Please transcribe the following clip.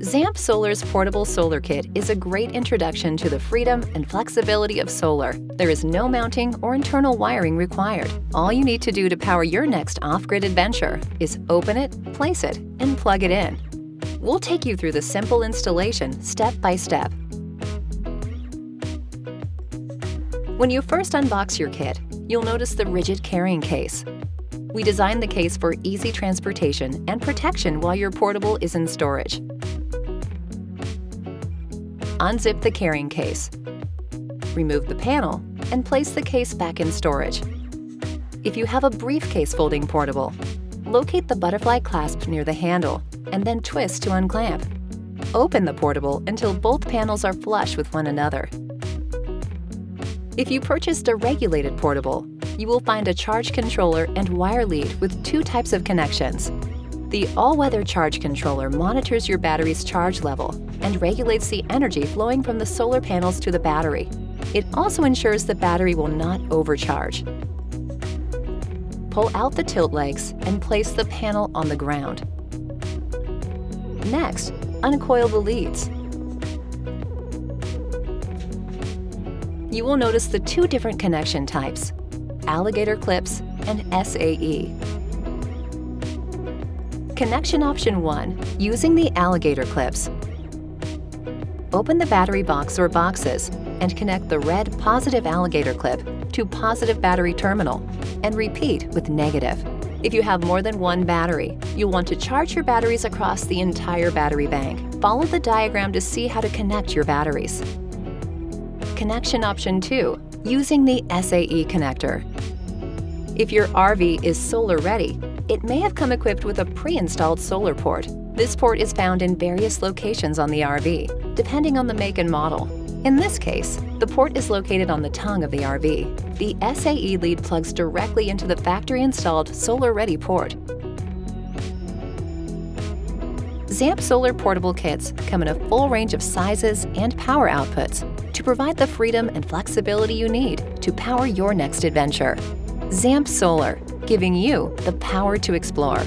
Zamp Solar's portable solar kit is a great introduction to the freedom and flexibility of solar. There is no mounting or internal wiring required. All you need to do to power your next off-grid adventure is open it, place it, and plug it in. We'll take you through the simple installation step by step. When you first unbox your kit, you'll notice the rigid carrying case. We designed the case for easy transportation and protection while your portable is in storage. Unzip the carrying case. Remove the panel and place the case back in storage. If you have a briefcase folding portable, locate the butterfly clasp near the handle and then twist to unclamp. Open the portable until both panels are flush with one another. If you purchased a regulated portable, you will find a charge controller and wire lead with two types of connections. The all-weather charge controller monitors your battery's charge level and regulates the energy flowing from the solar panels to the battery. It also ensures the battery will not overcharge. Pull out the tilt legs and place the panel on the ground. Next, uncoil the leads. You will notice the two different connection types: Alligator clips and SAE. Connection option 1, using the Alligator clips. Open the battery box or boxes and connect the red positive Alligator clip to positive battery terminal and repeat with negative. If you have more than one battery, you'll want to charge your batteries across the entire battery bank. Follow the diagram to see how to connect your batteries. Connection option 2, using the SAE connector. If your RV is solar ready, it may have come equipped with a pre-installed solar port. This port is found in various locations on the RV, depending on the make and model. In this case, the port is located on the tongue of the RV. The SAE lead plugs directly into the factory-installed solar-ready port. Zamp Solar portable kits come in a full range of sizes and power outputs to provide the freedom and flexibility you need to power your next adventure. Zamp Solar, giving you the power to explore.